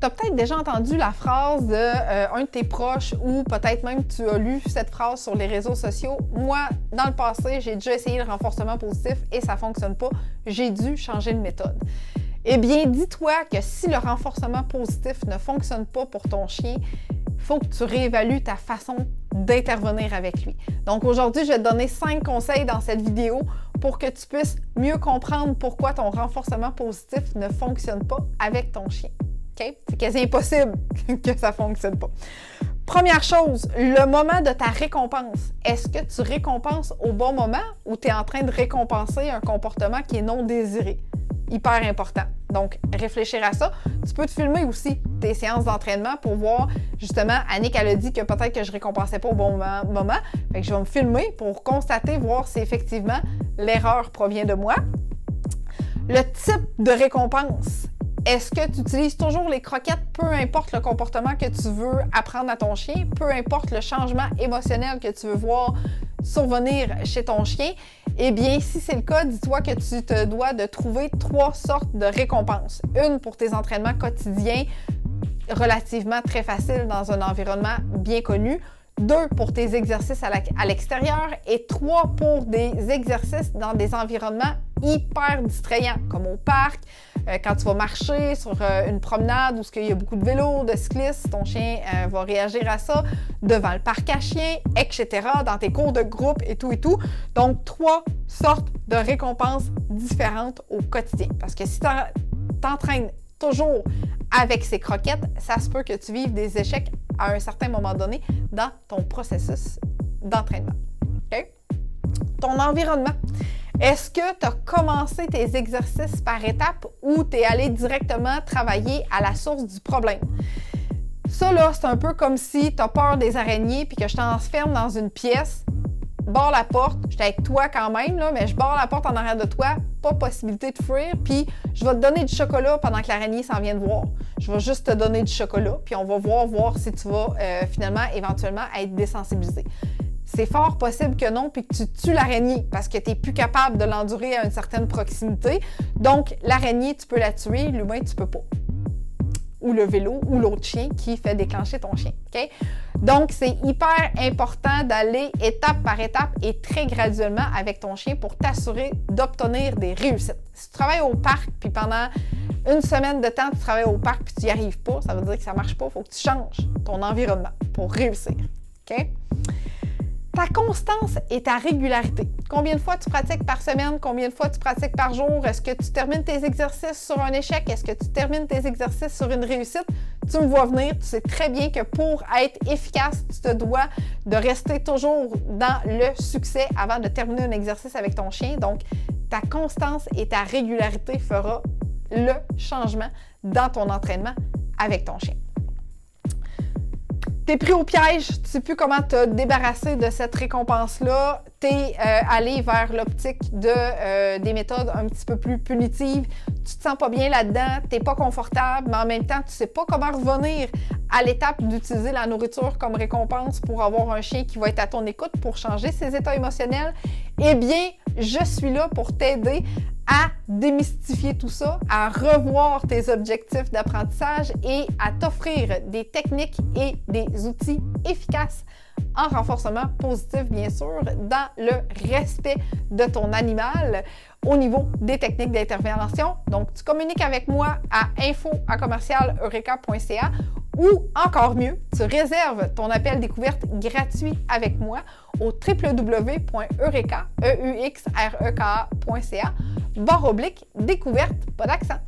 Tu as peut-être déjà entendu la phrase de un de tes proches ou peut-être même tu as lu cette phrase sur les réseaux sociaux. Moi, dans le passé, j'ai déjà essayé le renforcement positif et ça ne fonctionne pas. J'ai dû changer de méthode. Eh bien, dis-toi que si le renforcement positif ne fonctionne pas pour ton chien, il faut que tu réévalues ta façon d'intervenir avec lui. Donc aujourd'hui, je vais te donner 5 conseils dans cette vidéo pour que tu puisses mieux comprendre pourquoi ton renforcement positif ne fonctionne pas avec ton chien. Okay? C'est quasi impossible que ça ne fonctionne pas. Première chose, le moment de ta récompense. Est-ce que tu récompenses au bon moment ou tu es en train de récompenser un comportement qui est non désiré? Hyper important. Donc, réfléchir à ça. Tu peux te filmer aussi tes séances d'entraînement pour voir, justement, Annick, elle a dit que peut-être que je ne récompensais pas au bon moment. Fait que je vais me filmer pour constater, voir si effectivement l'erreur provient de moi. Le type de récompense. Est-ce que tu utilises toujours les croquettes, peu importe le comportement que tu veux apprendre à ton chien, peu importe le changement émotionnel que tu veux voir survenir chez ton chien? Eh bien, si c'est le cas, dis-toi que tu te dois de trouver 3 sortes de récompenses. Une pour tes entraînements quotidiens, relativement très faciles dans un environnement bien connu. 2 pour tes exercices à l'extérieur et 3 pour des exercices dans des environnements hyper distrayants, comme au parc, quand tu vas marcher sur une promenade où il y a beaucoup de vélos, de cyclistes, ton chien va réagir à ça, devant le parc à chiens, etc., dans tes cours de groupe et tout et tout. Donc, 3 sortes de récompenses différentes au quotidien. Parce que si tu t'entraînes toujours avec ces croquettes, ça se peut que tu vives des échecs à un certain moment donné dans ton processus d'entraînement. Okay? Ton environnement. Est-ce que tu as commencé tes exercices par étapes ou tu es allé directement travailler à la source du problème? Ça, là, c'est un peu comme si tu as peur des araignées puis que je t'enferme dans une pièce, barre la porte, j'étais avec toi quand même, là, mais je barre la porte en arrière de toi, pas possibilité de fuir, puis je vais te donner du chocolat pendant que l'araignée s'en vient de voir. Je vais juste te donner du chocolat, puis on va voir si tu vas finalement, éventuellement, être désensibilisé. C'est fort possible que non, puis que tu tues l'araignée parce que tu n'es plus capable de l'endurer à une certaine proximité. Donc, l'araignée, tu peux la tuer, l'humain, tu peux pas. Ou le vélo, ou l'autre chien qui fait déclencher ton chien. Okay? Donc, c'est hyper important d'aller étape par étape et très graduellement avec ton chien pour t'assurer d'obtenir des réussites. Si tu travailles au parc, puis pendant une semaine de temps, tu travailles au parc, puis tu n'y arrives pas, ça veut dire que ça ne marche pas. Il faut que tu changes ton environnement pour réussir. Okay? Ta constance et ta régularité. Combien de fois tu pratiques par semaine? Combien de fois tu pratiques par jour? Est-ce que tu termines tes exercices sur un échec? Est-ce que tu termines tes exercices sur une réussite? Tu me vois venir, tu sais très bien que pour être efficace, tu te dois de rester toujours dans le succès avant de terminer un exercice avec ton chien. Donc, ta constance et ta régularité fera le changement dans ton entraînement avec ton chien. T'es pris au piège, tu ne sais plus comment te débarrasser de cette récompense-là, tu es allé vers l'optique des méthodes un petit peu plus punitives, tu te sens pas bien là-dedans, tu n'es pas confortable, mais en même temps, tu ne sais pas comment revenir à l'étape d'utiliser la nourriture comme récompense pour avoir un chien qui va être à ton écoute pour changer ses états émotionnels. Eh bien, je suis là pour t'aider à démystifier tout ça, à revoir tes objectifs d'apprentissage et à t'offrir des techniques et des outils efficaces en renforcement positif, bien sûr, dans le respect de ton animal au niveau des techniques d'intervention. Donc, tu communiques avec moi à info@eureka.ca ou encore mieux, tu réserves ton appel découverte gratuit avec moi au www.eureka.ca /découverte, pas d'accent.